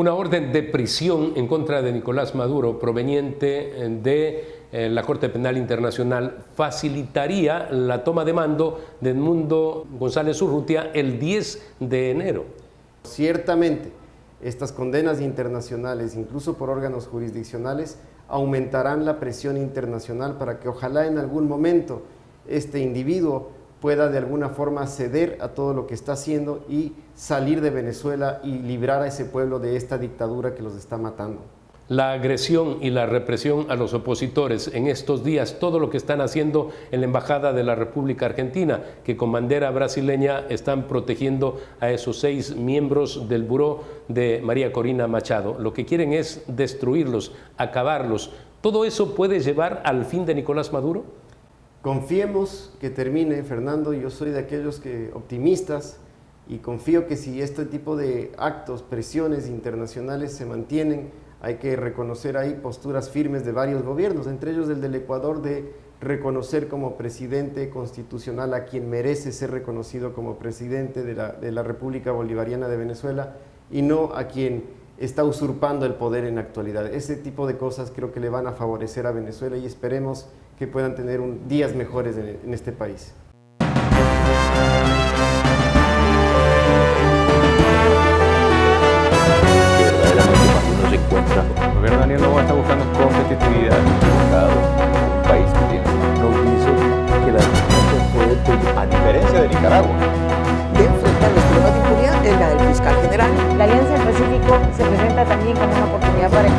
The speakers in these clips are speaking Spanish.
Una orden de prisión en contra de Nicolás Maduro proveniente de la Corte Penal Internacional facilitaría la toma de mando de Edmundo González Urrutia el 10 de enero. Ciertamente, estas condenas internacionales, incluso por órganos jurisdiccionales, aumentarán la presión internacional para que ojalá en algún momento este individuo pueda de alguna forma ceder a todo lo que está haciendo y salir de Venezuela y librar a ese pueblo de esta dictadura que los está matando. La agresión y la represión a los opositores en estos días, todo lo que están haciendo en la Embajada de la República Argentina, que con bandera brasileña están protegiendo a esos 6 miembros del buró de María Corina Machado. Lo que quieren es destruirlos, acabarlos. ¿Todo eso puede llevar al fin de Nicolás Maduro? Confiemos que termine, Fernando. Yo soy de aquellos optimistas y confío que si este tipo de actos, presiones internacionales se mantienen, hay que reconocer ahí posturas firmes de varios gobiernos, entre ellos el del Ecuador, de reconocer como presidente constitucional a quien merece ser reconocido como presidente de la República Bolivariana de Venezuela y no a quien está usurpando el poder en la actualidad. Ese tipo de cosas creo que le van a favorecer a Venezuela y esperemos que puedan tener días mejores en este país. El gobierno de Daniel Noboa está buscando competitividad en un país que tiene unos visos que la democracia puede, a diferencia de Nicaragua, de enfrentar los problemas de impunidad es la del fiscal general. La Alianza del Pacífico se presenta también como una oportunidad para...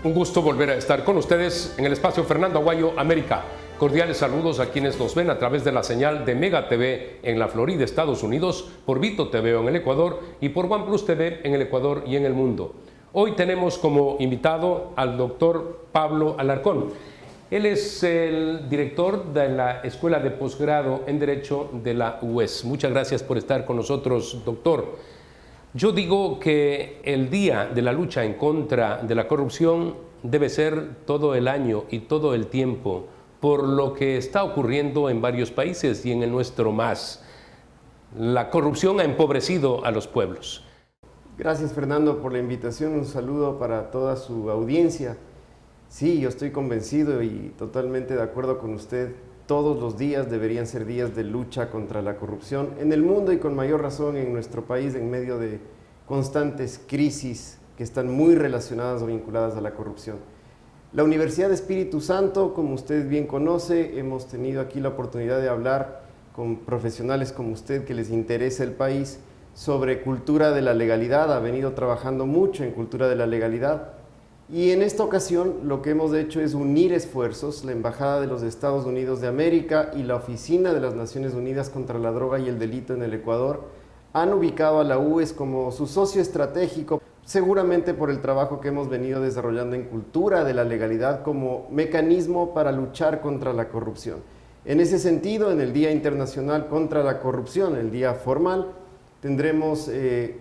Un gusto volver a estar con ustedes en el espacio Fernando Aguayo América. Cordiales saludos a quienes nos ven a través de la señal de Mega TV en la Florida, Estados Unidos, por Vito TV en el Ecuador y por OnePlus TV en el Ecuador y en el mundo. Hoy tenemos como invitado al doctor Pablo Alarcón. Él es el director de la Escuela de Posgrado en Derecho de la UES. Muchas gracias por estar con nosotros, doctor. Yo digo que el día de la lucha en contra de la corrupción debe ser todo el año y todo el tiempo, por lo que está ocurriendo en varios países y en el nuestro más. La corrupción ha empobrecido a los pueblos. Gracias, Fernando, por la invitación. Un saludo para toda su audiencia. Sí, yo estoy convencido y totalmente de acuerdo con usted. Todos los días deberían ser días de lucha contra la corrupción en el mundo y con mayor razón en nuestro país en medio de constantes crisis que están muy relacionadas o vinculadas a la corrupción. La Universidad de Espíritu Santo, como usted bien conoce, hemos tenido aquí la oportunidad de hablar con profesionales como usted que les interesa el país sobre cultura de la legalidad. Ha venido trabajando mucho en cultura de la legalidad. Y en esta ocasión lo que hemos hecho es unir esfuerzos. La Embajada de los Estados Unidos de América y la Oficina de las Naciones Unidas contra la Droga y el Delito en el Ecuador han ubicado a la UES como su socio estratégico, seguramente por el trabajo que hemos venido desarrollando en cultura de la legalidad como mecanismo para luchar contra la corrupción. En ese sentido, en el Día Internacional contra la Corrupción, el día formal, tendremos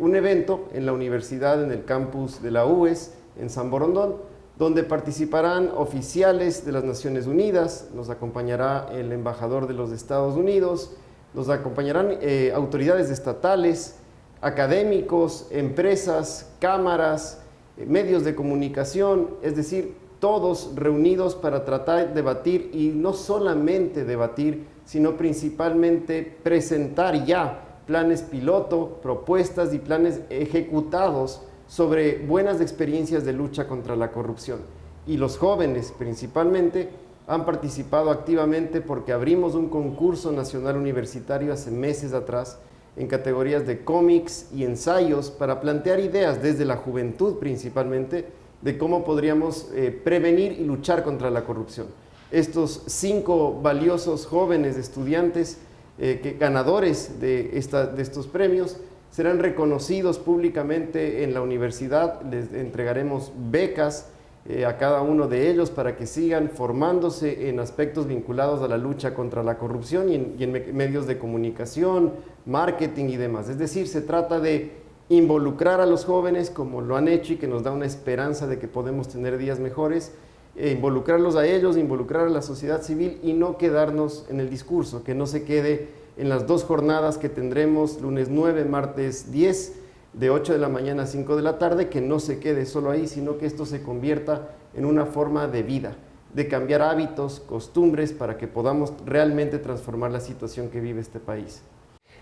un evento en la universidad, en el campus de la UES, en San Borondón, donde participarán oficiales de las Naciones Unidas, nos acompañará el embajador de los Estados Unidos, nos acompañarán autoridades estatales, académicos, empresas, cámaras, medios de comunicación, es decir, todos reunidos para tratar de debatir y no solamente debatir, sino principalmente presentar ya planes piloto, propuestas y planes ejecutados sobre buenas experiencias de lucha contra la corrupción. Y los jóvenes principalmente han participado activamente porque abrimos un concurso nacional universitario hace meses atrás en categorías de cómics y ensayos para plantear ideas desde la juventud principalmente de cómo podríamos prevenir y luchar contra la corrupción. Estos 5 valiosos jóvenes estudiantes ganadores de estos premios serán reconocidos públicamente en la universidad. Les entregaremos becas a cada uno de ellos para que sigan formándose en aspectos vinculados a la lucha contra la corrupción y en medios de comunicación, marketing y demás. Es decir, se trata de involucrar a los jóvenes como lo han hecho y que nos da una esperanza de que podemos tener días mejores, involucrarlos a ellos, involucrar a la sociedad civil y no quedarnos en el discurso, que no se quede en las 2 jornadas que tendremos lunes 9, martes 10, de 8 de la mañana a 5 de la tarde, que no se quede solo ahí, sino que esto se convierta en una forma de vida, de cambiar hábitos, costumbres, para que podamos realmente transformar la situación que vive este país.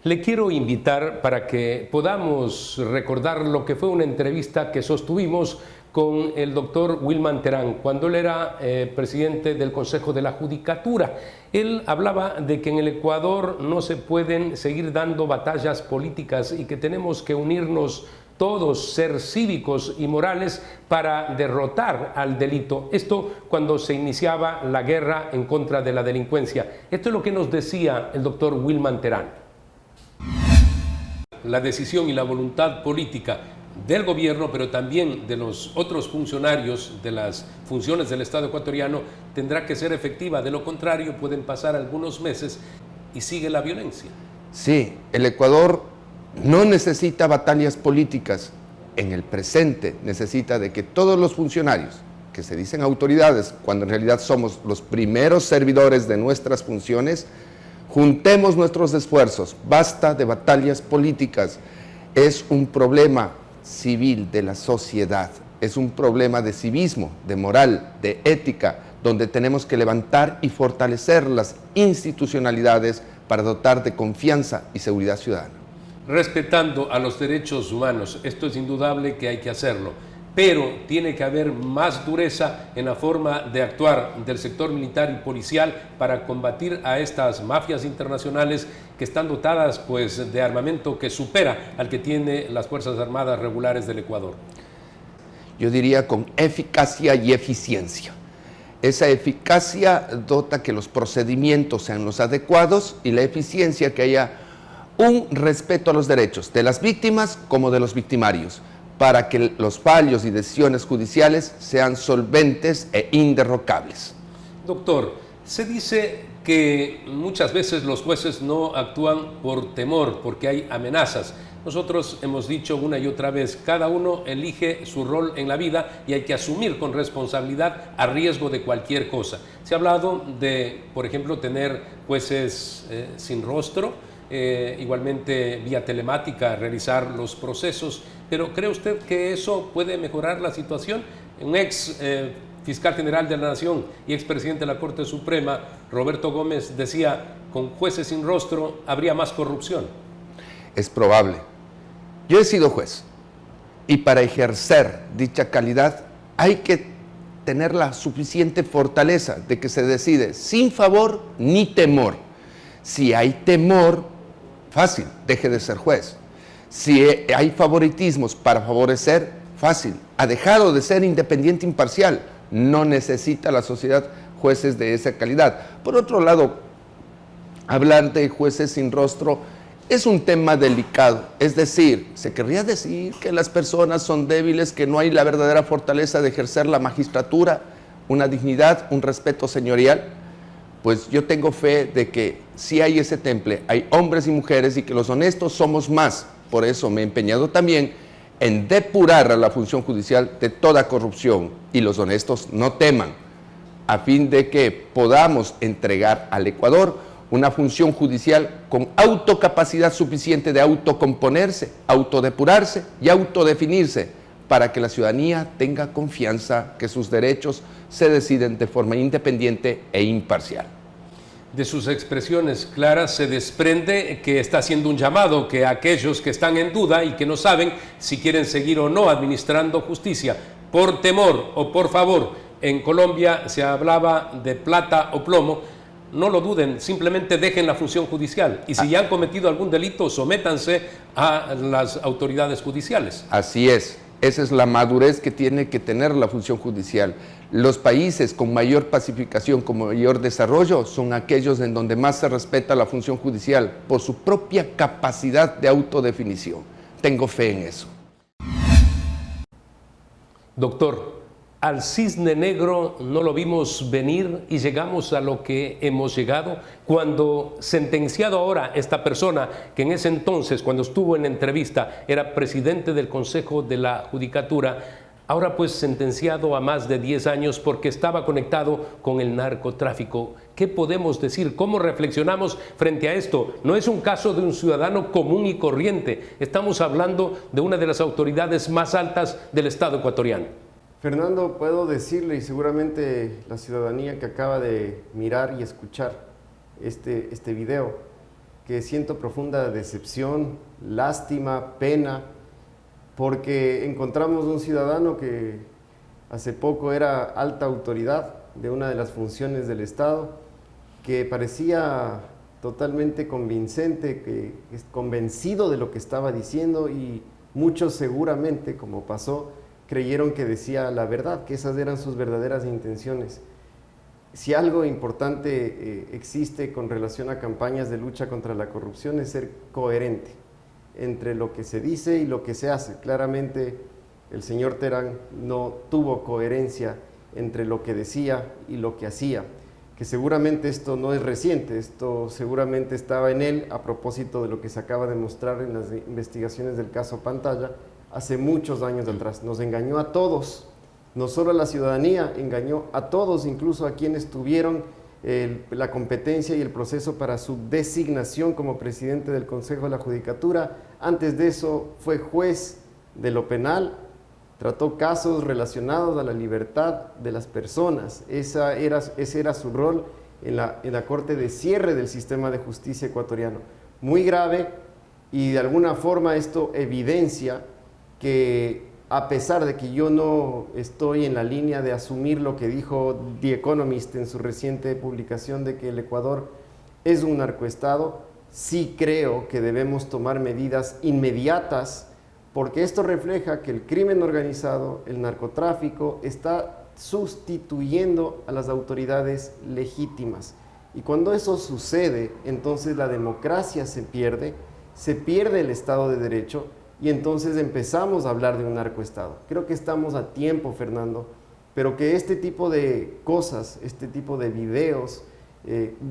Le quiero invitar para que podamos recordar lo que fue una entrevista que sostuvimos con el doctor Wilman Terán cuando él era presidente del Consejo de la Judicatura. Él hablaba de que en el Ecuador no se pueden seguir dando batallas políticas y que tenemos que unirnos todos, ser cívicos y morales para derrotar al delito. Esto cuando se iniciaba la guerra en contra de la delincuencia. Esto es lo que nos decía el doctor Wilman Terán. La decisión y la voluntad política del gobierno, pero también de los otros funcionarios de las funciones del Estado ecuatoriano, tendrá que ser efectiva. De lo contrario, pueden pasar algunos meses y sigue la violencia. Sí, el Ecuador no necesita batallas políticas. En el presente necesita de que todos los funcionarios, que se dicen autoridades, cuando en realidad somos los primeros servidores de nuestras funciones, juntemos nuestros esfuerzos. Basta de batallas políticas. Es un problema civil de la sociedad, es un problema de civismo, de moral, de ética, donde tenemos que levantar y fortalecer las institucionalidades para dotar de confianza y seguridad ciudadana. Respetando a los derechos humanos, esto es indudable que hay que hacerlo, pero tiene que haber más dureza en la forma de actuar del sector militar y policial para combatir a estas mafias internacionales que están dotadas pues, de armamento que supera al que tiene las Fuerzas Armadas regulares del Ecuador. Yo diría con eficacia y eficiencia. Esa eficacia dota que los procedimientos sean los adecuados y la eficiencia que haya un respeto a los derechos de las víctimas como de los victimarios, para que los fallos y decisiones judiciales sean solventes e inderrocables. Doctor, se dice que muchas veces los jueces no actúan por temor, porque hay amenazas. Nosotros hemos dicho una y otra vez, cada uno elige su rol en la vida y hay que asumir con responsabilidad a riesgo de cualquier cosa. Se ha hablado de, por ejemplo, tener jueces sin rostro, igualmente vía telemática realizar los procesos, pero ¿cree usted que eso puede mejorar la situación? Un ex fiscal general de la Nación y expresidente de la Corte Suprema, Roberto Gómez, decía, con jueces sin rostro habría más corrupción. Es probable. Yo he sido juez y para ejercer dicha calidad hay que tener la suficiente fortaleza de que se decide sin favor ni temor. Si hay temor, fácil, deje de ser juez. Si hay favoritismos para favorecer, fácil, ha dejado de ser independiente imparcial. No necesita la sociedad jueces de esa calidad. Por otro lado, hablar de jueces sin rostro es un tema delicado. Es decir, se querría decir que las personas son débiles, que no hay la verdadera fortaleza de ejercer la magistratura, una dignidad, un respeto señorial. Pues yo tengo fe de que sí hay ese temple, hay hombres y mujeres y que los honestos somos más. Por eso me he empeñado también en depurar a la función judicial de toda corrupción y los honestos no teman, a fin de que podamos entregar al Ecuador una función judicial con autocapacidad suficiente de autocomponerse, autodepurarse y autodefinirse, para que la ciudadanía tenga confianza que sus derechos se deciden de forma independiente e imparcial. De sus expresiones claras se desprende que está haciendo un llamado que aquellos que están en duda y que no saben si quieren seguir o no administrando justicia, por temor o por favor, en Colombia se hablaba de plata o plomo, no lo duden, simplemente dejen la función judicial y si ya han cometido algún delito, sométanse a las autoridades judiciales. Así es. Esa es la madurez que tiene que tener la función judicial. Los países con mayor pacificación, con mayor desarrollo, son aquellos en donde más se respeta la función judicial por su propia capacidad de autodefinición. Tengo fe en eso. Doctor, Al cisne negro no lo vimos venir y llegamos a lo que hemos llegado cuando, sentenciado ahora esta persona que en ese entonces, cuando estuvo en entrevista, era presidente del Consejo de la Judicatura, ahora pues sentenciado a más de 10 años porque estaba conectado con el narcotráfico. ¿Qué podemos decir? ¿Cómo reflexionamos frente a esto? No es un caso de un ciudadano común y corriente. Estamos hablando de una de las autoridades más altas del Estado ecuatoriano. Fernando, puedo decirle, y seguramente la ciudadanía que acaba de mirar y escuchar este video, que siento profunda decepción, lástima, pena, porque encontramos un ciudadano que hace poco era alta autoridad de una de las funciones del Estado, que parecía totalmente convincente, que es convencido de lo que estaba diciendo, y muchos seguramente, como pasó, creyeron que decía la verdad, que esas eran sus verdaderas intenciones. Si algo importante existe con relación a campañas de lucha contra la corrupción es ser coherente entre lo que se dice y lo que se hace. Claramente el señor Terán no tuvo coherencia entre lo que decía y lo que hacía, que seguramente esto no es reciente, esto seguramente estaba en él a propósito de lo que se acaba de mostrar en las investigaciones del caso Pantalla, hace muchos años atrás. Nos engañó a todos, no solo a la ciudadanía, engañó a todos, incluso a quienes tuvieron la competencia y el proceso para su designación como presidente del Consejo de la Judicatura. Antes de eso fue juez de lo penal, trató casos relacionados a la libertad de las personas. Ese era su rol en la Corte de Cierre del sistema de justicia ecuatoriano. Muy grave, y de alguna forma esto evidencia que, a pesar de que yo no estoy en la línea de asumir lo que dijo The Economist en su reciente publicación de que el Ecuador es un narcoestado, sí creo que debemos tomar medidas inmediatas, porque esto refleja que el crimen organizado, el narcotráfico, está sustituyendo a las autoridades legítimas. Y cuando eso sucede, entonces la democracia se pierde el Estado de Derecho, y entonces empezamos a hablar de un narcoestado. Creo que estamos a tiempo, Fernando, pero que este tipo de cosas, este tipo de videos,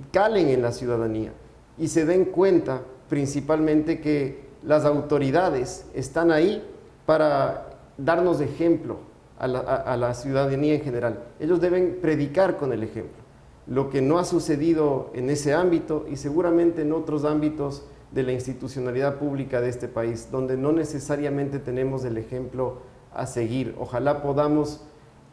calen en la ciudadanía y se den cuenta principalmente que las autoridades están ahí para darnos ejemplo a la ciudadanía en general. Ellos deben predicar con el ejemplo, lo que no ha sucedido en ese ámbito y seguramente en otros ámbitos de la institucionalidad pública de este país, donde no necesariamente tenemos el ejemplo a seguir. Ojalá podamos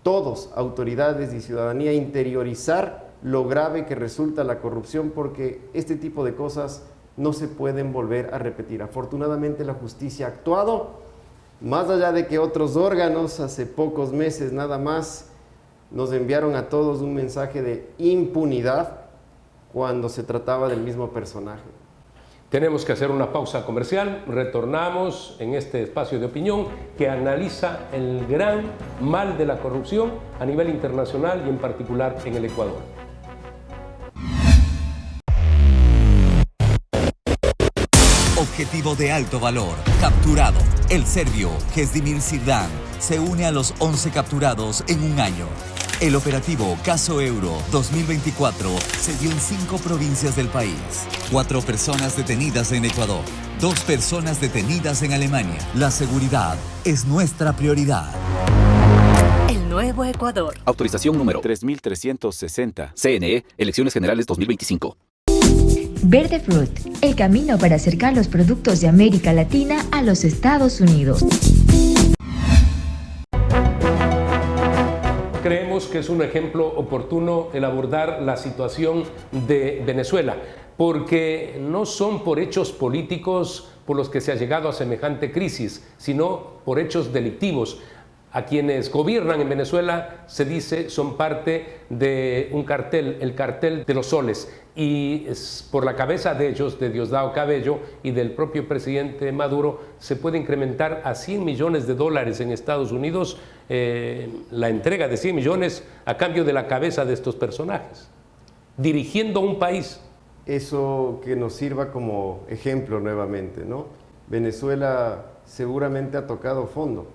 todos, autoridades y ciudadanía, interiorizar lo grave que resulta la corrupción, porque este tipo de cosas no se pueden volver a repetir. Afortunadamente la justicia ha actuado, más allá de que otros órganos hace pocos meses nada más nos enviaron a todos un mensaje de impunidad cuando se trataba del mismo personaje. Tenemos que hacer una pausa comercial, retornamos en este espacio de opinión que analiza el gran mal de la corrupción a nivel internacional y en particular en el Ecuador. Objetivo de alto valor, capturado. El serbio Kesdimir Sirdan se une a los 11 capturados en un año. El operativo Caso Euro 2024 se dio en 5 provincias del país. 4 personas detenidas en Ecuador, 2 personas detenidas en Alemania. La seguridad es nuestra prioridad. El nuevo Ecuador. Autorización número 3360. CNE, Elecciones Generales 2025. Verde Fruit, el camino para acercar los productos de América Latina a los Estados Unidos. Creemos que es un ejemplo oportuno el abordar la situación de Venezuela, porque no son por hechos políticos por los que se ha llegado a semejante crisis, sino por hechos delictivos. A quienes gobiernan en Venezuela se dice son parte de un cartel, el cartel de los soles, y por la cabeza de ellos, de Diosdado Cabello y del propio presidente Maduro, se puede incrementar a $100 millones en Estados Unidos la entrega de 100 millones a cambio de la cabeza de estos personajes, dirigiendo un país. Eso que nos sirva como ejemplo nuevamente, ¿no? Venezuela seguramente ha tocado fondo.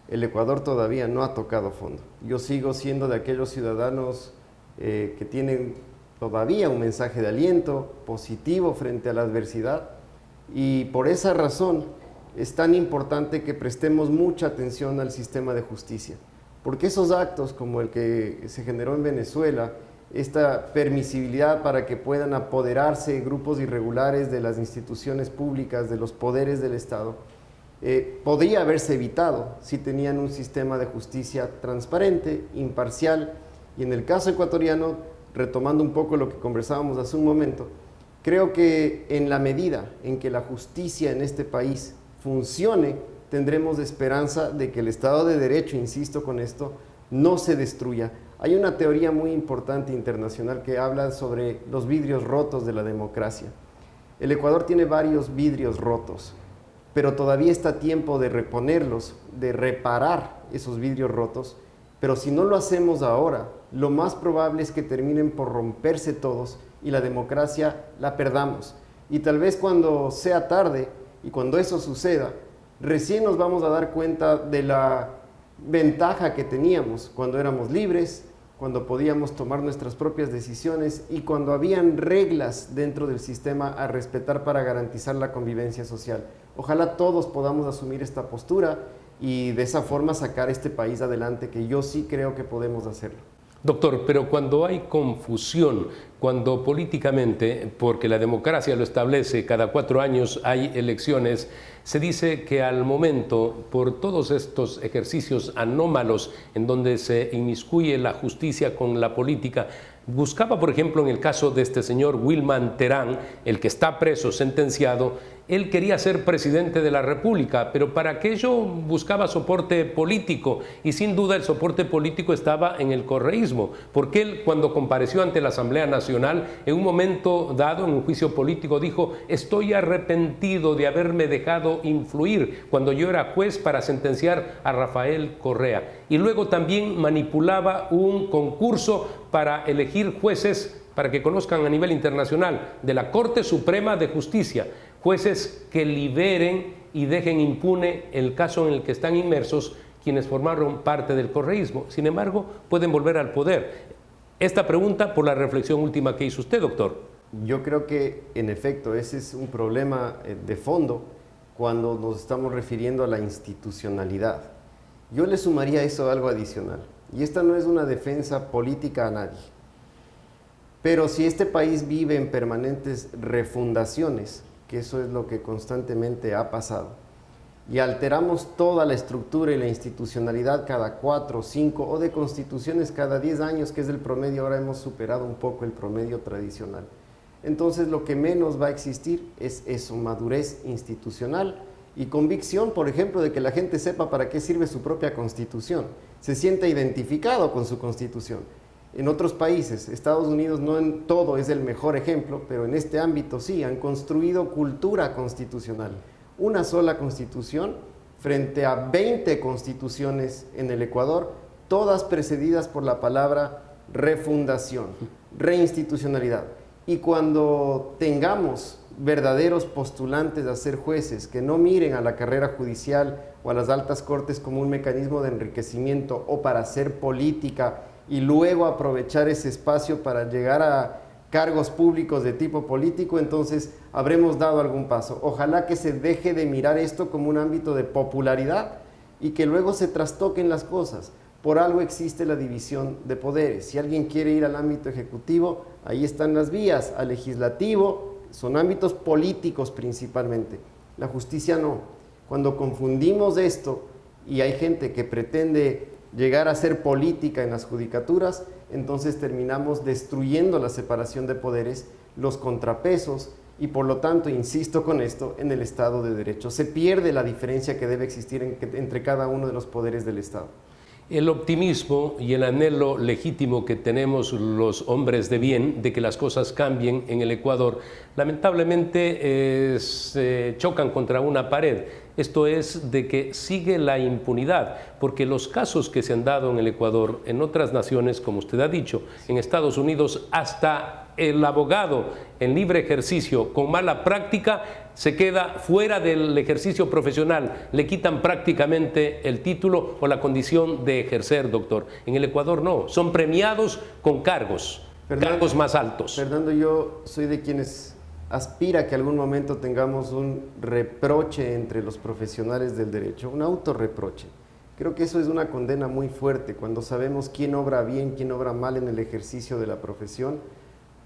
el Ecuador todavía no ha tocado fondo. Yo sigo siendo de aquellos ciudadanos que tienen todavía un mensaje de aliento positivo frente a la adversidad, y por esa razón es tan importante que prestemos mucha atención al sistema de justicia, porque esos actos como el que se generó en Venezuela, esta permisibilidad para que puedan apoderarse grupos irregulares de las instituciones públicas, de los poderes del Estado, podría haberse evitado si tenían un sistema de justicia transparente, imparcial, y en el caso ecuatoriano, retomando un poco lo que conversábamos hace un momento, creo que en la medida en que la justicia en este país funcione, tendremos esperanza de que el Estado de Derecho, insisto con esto, no se destruya. Hay una teoría muy importante internacional que habla sobre los vidrios rotos de la democracia. El Ecuador tiene varios vidrios rotos, pero todavía está a tiempo de reponerlos, de reparar esos vidrios rotos, pero si no lo hacemos ahora, lo más probable es que terminen por romperse todos y la democracia la perdamos. Y tal vez cuando sea tarde y cuando eso suceda, recién nos vamos a dar cuenta de la ventaja que teníamos cuando éramos libres, cuando podíamos tomar nuestras propias decisiones y cuando habían reglas dentro del sistema a respetar para garantizar la convivencia social. Ojalá todos podamos asumir esta postura y de esa forma sacar este país adelante, que yo sí creo que podemos hacerlo. Doctor, pero cuando hay confusión, cuando políticamente, porque la democracia lo establece, cada 4 años hay elecciones, se dice que al momento, por todos estos ejercicios anómalos en donde se inmiscuye la justicia con la política, buscaba, por ejemplo, en el caso de este señor Wilman Terán, el que está preso, sentenciado, él quería ser presidente de la República, pero para aquello buscaba soporte político y sin duda el soporte político estaba en el correísmo, porque él cuando compareció ante la Asamblea Nacional, en un momento dado, en un juicio político, dijo: estoy arrepentido de haberme dejado influir cuando yo era juez para sentenciar a Rafael Correa. Y luego también manipulaba un concurso para elegir jueces para que conozcan a nivel internacional de la Corte Suprema de Justicia, jueces que liberen y dejen impune el caso en el que están inmersos quienes formaron parte del correísmo. Sin embargo, pueden volver al poder. Esta pregunta por la reflexión última que hizo usted, doctor. Yo creo que, en efecto, ese es un problema de fondo cuando nos estamos refiriendo a la institucionalidad. Yo le sumaría a eso algo adicional, y esta no es una defensa política a nadie. Pero si este país vive en permanentes refundaciones, que eso es lo que constantemente ha pasado, y alteramos toda la estructura y la institucionalidad cada 4, 5 o de constituciones cada 10 años, que es el promedio, ahora hemos superado un poco el promedio tradicional. Entonces lo que menos va a existir es eso, madurez institucional y convicción, por ejemplo, de que la gente sepa para qué sirve su propia constitución, se sienta identificado con su constitución. En otros países, Estados Unidos no en todo es el mejor ejemplo, pero en este ámbito sí, han construido cultura constitucional. Una sola constitución frente a 20 constituciones en el Ecuador, todas precedidas por la palabra refundación, reinstitucionalidad. Y cuando tengamos verdaderos postulantes a ser jueces que no miren a la carrera judicial o a las altas cortes como un mecanismo de enriquecimiento o para hacer política y luego aprovechar ese espacio para llegar a cargos públicos de tipo político, entonces habremos dado algún paso. Ojalá que se deje de mirar esto como un ámbito de popularidad y que luego se trastoquen las cosas. Por algo existe la división de poderes. Si alguien quiere ir al ámbito ejecutivo, ahí están las vías. Al legislativo, son ámbitos políticos principalmente. La justicia no. Cuando confundimos esto y hay gente que pretende llegar a ser política en las judicaturas, entonces terminamos destruyendo la separación de poderes, los contrapesos y por lo tanto, insisto con esto, en el Estado de Derecho. Se pierde la diferencia que debe existir entre cada uno de los poderes del Estado. El optimismo y el anhelo legítimo que tenemos los hombres de bien de que las cosas cambien en el Ecuador, lamentablemente se chocan contra una pared. Esto es de que sigue la impunidad, porque los casos que se han dado en el Ecuador, en otras naciones, como usted ha dicho, en Estados Unidos, hasta el abogado en libre ejercicio con mala práctica se queda fuera del ejercicio profesional, le quitan prácticamente el título o la condición de ejercer, doctor. En el Ecuador no, son premiados con cargos más altos. Fernando, yo soy de quienes aspira que algún momento tengamos un reproche entre los profesionales del derecho, un autorreproche. Creo que eso es una condena muy fuerte cuando sabemos quién obra bien, quién obra mal en el ejercicio de la profesión,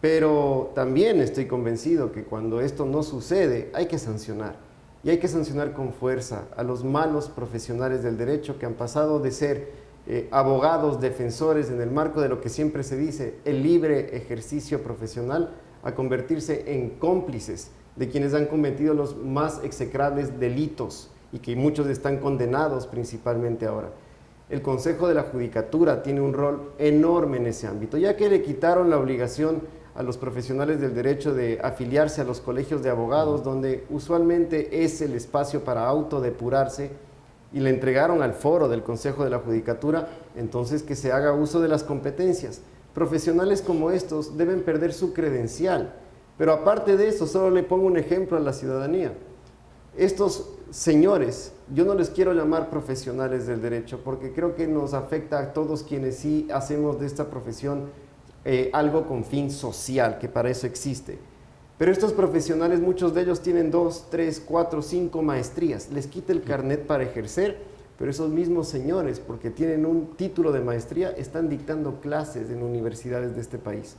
pero también estoy convencido que cuando esto no sucede hay que sancionar, y hay que sancionar con fuerza a los malos profesionales del derecho que han pasado de ser abogados, defensores en el marco de lo que siempre se dice, el libre ejercicio profesional, a convertirse en cómplices de quienes han cometido los más execrables delitos y que muchos están condenados principalmente ahora. El Consejo de la Judicatura tiene un rol enorme en ese ámbito, ya que le quitaron la obligación a los profesionales del derecho de afiliarse a los colegios de abogados, donde usualmente es el espacio para autodepurarse, y le entregaron al foro del Consejo de la Judicatura, entonces que se haga uso de las competencias. Profesionales como estos deben perder su credencial, pero aparte de eso, solo le pongo un ejemplo a la ciudadanía. Estos señores, yo no les quiero llamar profesionales del derecho, porque creo que nos afecta a todos quienes sí hacemos de esta profesión algo con fin social, que para eso existe. Pero estos profesionales, muchos de ellos tienen 2, 3, 4, 5 maestrías, les quita el carnet para ejercer, pero esos mismos señores, porque tienen un título de maestría, están dictando clases en universidades de este país.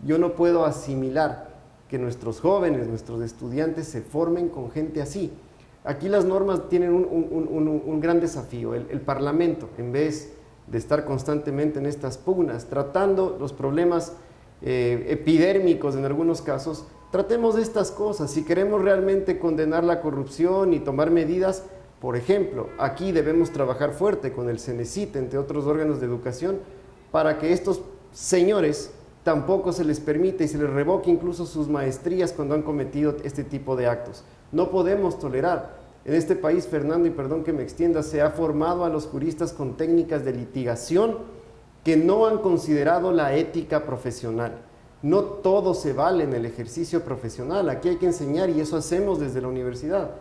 Yo no puedo asimilar que nuestros jóvenes, nuestros estudiantes se formen con gente así. Aquí las normas tienen un gran desafío. El Parlamento, en vez de estar constantemente en estas pugnas, tratando los problemas epidérmicos en algunos casos, tratemos de estas cosas. Si queremos realmente condenar la corrupción y tomar medidas, por ejemplo, aquí debemos trabajar fuerte con el CENESIT, entre otros órganos de educación, para que estos señores tampoco se les permite y se les revoque incluso sus maestrías cuando han cometido este tipo de actos. No podemos tolerar. En este país, Fernando, y perdón que me extienda, se ha formado a los juristas con técnicas de litigación que no han considerado la ética profesional. No todo se vale en el ejercicio profesional. Aquí hay que enseñar, y eso hacemos desde la universidad.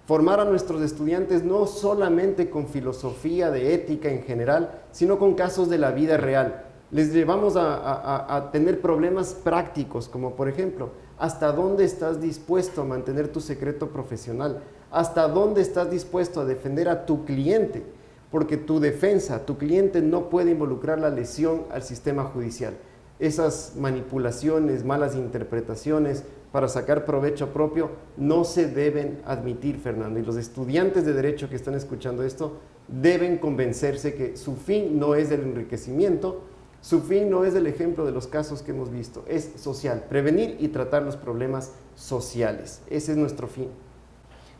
Formar a nuestros estudiantes no solamente con filosofía de ética en general, sino con casos de la vida real. Les llevamos a tener problemas prácticos, como por ejemplo, ¿hasta dónde estás dispuesto a mantener tu secreto profesional? ¿Hasta dónde estás dispuesto a defender a tu cliente? Porque tu defensa, tu cliente no puede involucrar la lesión al sistema judicial. Esas manipulaciones, malas interpretaciones para sacar provecho propio no se deben admitir, Fernando. Y los estudiantes de Derecho que están escuchando esto deben convencerse que su fin no es el enriquecimiento, su fin no es el ejemplo de los casos que hemos visto, es social, prevenir y tratar los problemas sociales. Ese es nuestro fin.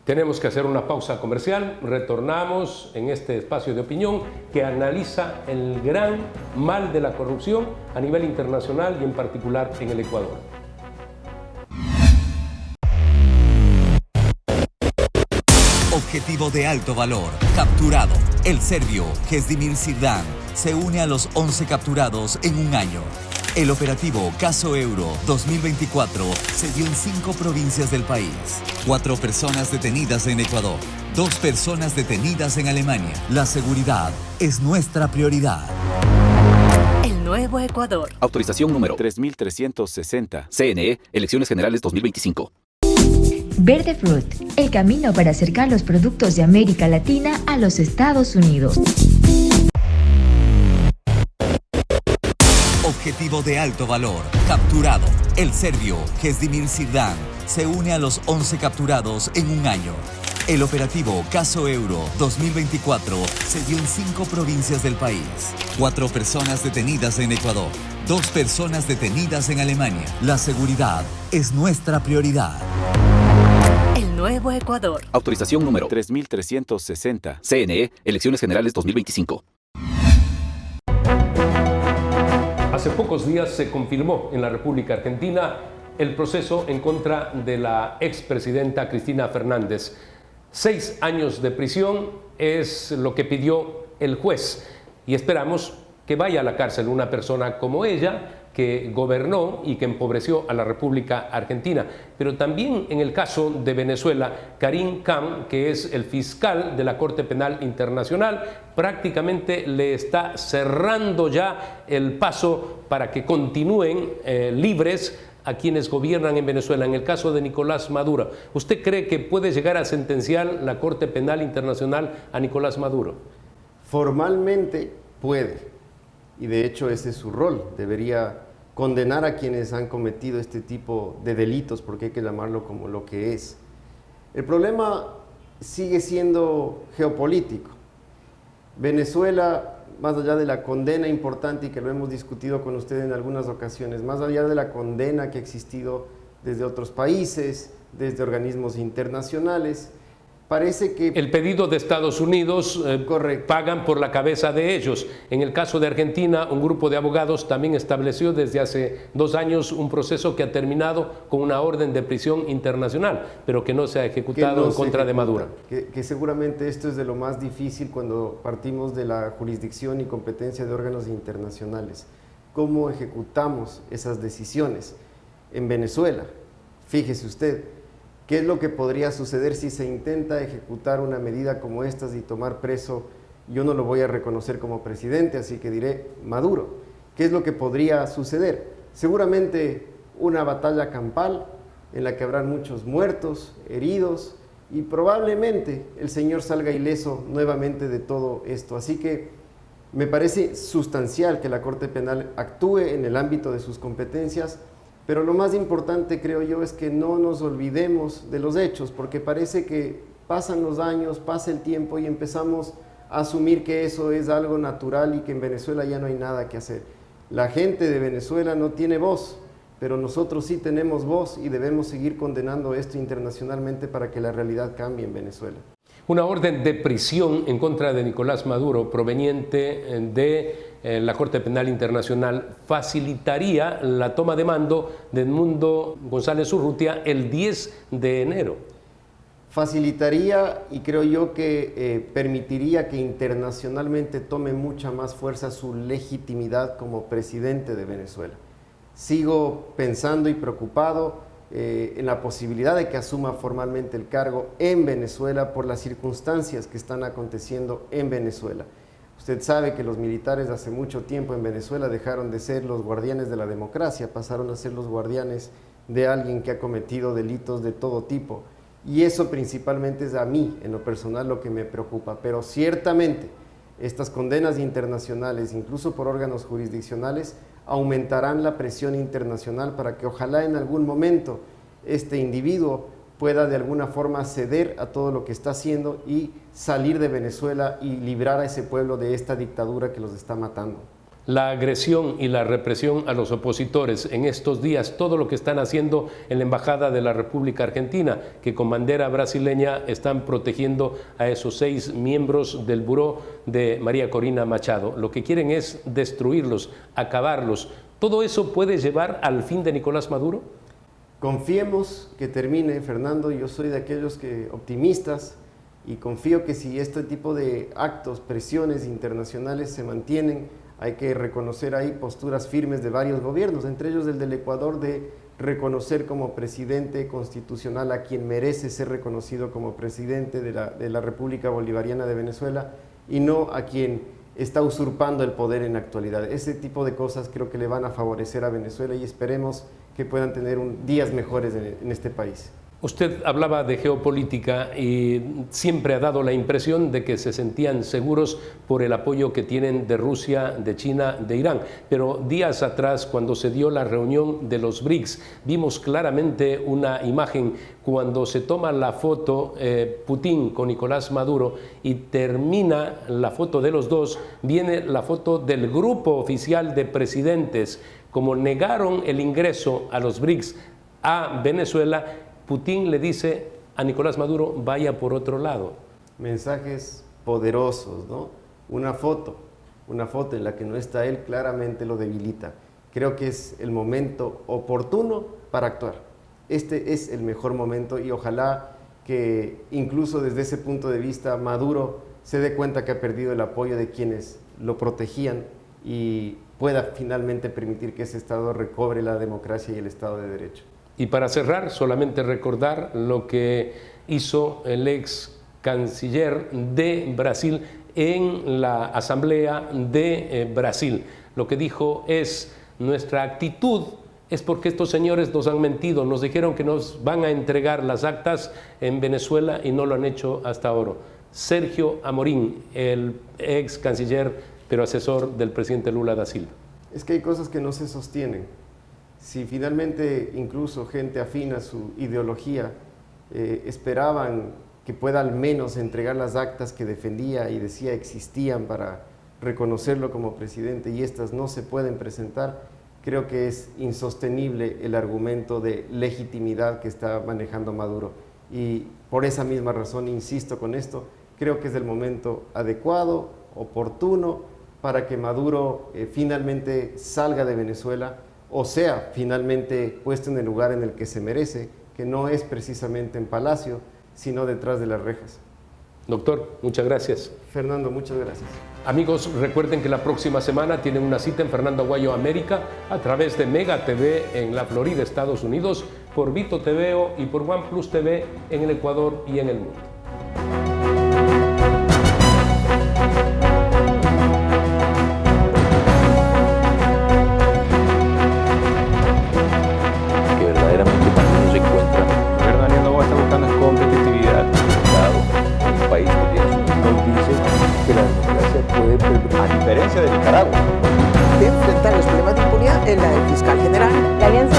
Tenemos que hacer una pausa comercial, retornamos en este espacio de opinión que analiza el gran mal de la corrupción a nivel internacional y en particular en el Ecuador. Objetivo de alto valor, capturado. El serbio Kezdimir Sirdan se une a los 11 capturados en un año. El operativo Caso Euro 2024 se dio en 5 provincias del país. 4 personas detenidas en Ecuador, 2 personas detenidas en Alemania. La seguridad es nuestra prioridad. El nuevo Ecuador. Autorización número 3360. CNE, Elecciones Generales 2025. Verde Fruit, el camino para acercar los productos de América Latina a los Estados Unidos. Objetivo de alto valor, capturado. El serbio Kezdimir Sirdan se une a los 11 capturados en un año. El operativo Caso Euro 2024 se dio en 5 provincias del país. 4 personas detenidas en Ecuador, 2 personas detenidas en Alemania. La seguridad es nuestra prioridad. El nuevo Ecuador. Autorización número 3360. CNE, Elecciones Generales 2025. Hace pocos días se confirmó en la República Argentina el proceso en contra de la expresidenta Cristina Fernández. 6 años de prisión es lo que pidió el juez y esperamos que vaya a la cárcel una persona como ella, que gobernó y que empobreció a la República Argentina. Pero también en el caso de Venezuela, Karim Khan, que es el fiscal de la Corte Penal Internacional, prácticamente le está cerrando ya el paso para que continúen libres a quienes gobiernan en Venezuela. En el caso de Nicolás Maduro, ¿usted cree que puede llegar a sentenciar la Corte Penal Internacional a Nicolás Maduro? Formalmente puede, y de hecho ese es su rol. Debería condenar a quienes han cometido este tipo de delitos, porque hay que llamarlo como lo que es. El problema sigue siendo geopolítico. Venezuela, más allá de la condena importante, y que lo hemos discutido con usted en algunas ocasiones, más allá de la condena que ha existido desde otros países, desde organismos internacionales, parece que... El pedido de Estados Unidos pagan por la cabeza de ellos. En el caso de Argentina, un grupo de abogados también estableció desde hace 2 años un proceso que ha terminado con una orden de prisión internacional, pero que no se ha ejecutado en contra de Maduro. Que seguramente esto es de lo más difícil cuando partimos de la jurisdicción y competencia de órganos internacionales. ¿Cómo ejecutamos esas decisiones? En Venezuela, fíjese usted, ¿qué es lo que podría suceder si se intenta ejecutar una medida como estas y tomar preso? Yo no lo voy a reconocer como presidente, así que diré Maduro. ¿Qué es lo que podría suceder? Seguramente una batalla campal en la que habrán muchos muertos, heridos, y probablemente el señor salga ileso nuevamente de todo esto. Así que me parece sustancial que la Corte Penal actúe en el ámbito de sus competencias, pero lo más importante, creo yo, es que no nos olvidemos de los hechos, porque parece que pasan los años, pasa el tiempo y empezamos a asumir que eso es algo natural y que en Venezuela ya no hay nada que hacer. La gente de Venezuela no tiene voz, pero nosotros sí tenemos voz y debemos seguir condenando esto internacionalmente para que la realidad cambie en Venezuela. Una orden de prisión en contra de Nicolás Maduro proveniente de la Corte Penal Internacional facilitaría la toma de mando de Edmundo González Urrutia el 10 de enero. Facilitaría, y creo yo que permitiría que internacionalmente tome mucha más fuerza su legitimidad como presidente de Venezuela. Sigo pensando y preocupado en la posibilidad de que asuma formalmente el cargo en Venezuela por las circunstancias que están aconteciendo en Venezuela. Usted sabe que los militares hace mucho tiempo en Venezuela dejaron de ser los guardianes de la democracia, pasaron a ser los guardianes de alguien que ha cometido delitos de todo tipo. Y eso principalmente es a mí, en lo personal, lo que me preocupa. Pero ciertamente estas condenas internacionales, incluso por órganos jurisdiccionales, aumentarán la presión internacional para que ojalá en algún momento este individuo pueda de alguna forma ceder a todo lo que está haciendo y salir de Venezuela y librar a ese pueblo de esta dictadura que los está matando. La agresión y la represión a los opositores en estos días, todo lo que están haciendo en la Embajada de la República Argentina, que con bandera brasileña están protegiendo a esos 6 miembros del buró de María Corina Machado. Lo que quieren es destruirlos, acabarlos. ¿Todo eso puede llevar al fin de Nicolás Maduro? Confiemos que termine, Fernando. Yo soy de aquellos optimistas, y confío que si este tipo de actos, presiones internacionales se mantienen, hay que reconocer ahí posturas firmes de varios gobiernos, entre ellos el del Ecuador, de reconocer como presidente constitucional a quien merece ser reconocido como presidente de la República Bolivariana de Venezuela, y no a quien está usurpando el poder en la actualidad. Ese tipo de cosas creo que le van a favorecer a Venezuela y esperemos que puedan tener días mejores en este país. Usted hablaba de geopolítica y siempre ha dado la impresión de que se sentían seguros por el apoyo que tienen de Rusia, de China, de Irán. Pero días atrás, cuando se dio la reunión de los BRICS, vimos claramente una imagen cuando se toma la foto Putin con Nicolás Maduro y termina la foto de los dos, viene la foto del grupo oficial de presidentes. Como negaron el ingreso a los BRICS a Venezuela, Putin le dice a Nicolás Maduro, vaya por otro lado. Mensajes poderosos, ¿no? Una foto en la que no está él claramente lo debilita. Creo que es el momento oportuno para actuar. Este es el mejor momento y ojalá que incluso desde ese punto de vista Maduro se dé cuenta que ha perdido el apoyo de quienes lo protegían y pueda finalmente permitir que ese Estado recobre la democracia y el Estado de Derecho. Y para cerrar, solamente recordar lo que hizo el ex canciller de Brasil en la Asamblea de Brasil. Lo que dijo es: nuestra actitud es porque estos señores nos han mentido, nos dijeron que nos van a entregar las actas en Venezuela y no lo han hecho hasta ahora. Sergio Amorim, el ex canciller pero asesor del presidente Lula da Silva. Es que hay cosas que no se sostienen. Si finalmente incluso gente afín a su ideología esperaban que pueda al menos entregar las actas que defendía y decía existían para reconocerlo como presidente y estas no se pueden presentar, creo que es insostenible el argumento de legitimidad que está manejando Maduro. Y por esa misma razón insisto con esto, creo que es el momento adecuado, oportuno, para que Maduro finalmente salga de Venezuela, o sea, finalmente puesto en el lugar en el que se merece, que no es precisamente en Palacio, sino detrás de las rejas. Doctor, muchas gracias. Fernando, muchas gracias. Amigos, recuerden que la próxima semana tienen una cita en Fernando Aguayo América a través de Mega TV en la Florida, Estados Unidos, por Vito TVO y por OnePlus TV en el Ecuador y en el mundo. Que verdaderamente Maduro se encuentra. El gobierno de Daniel Noboa está buscando es competitividad en el mercado, en un país que tiene su nos dice que la democracia puede perdurar, a diferencia de Nicaragua. De enfrentar los problemas de impunidad en la del fiscal general. La alianza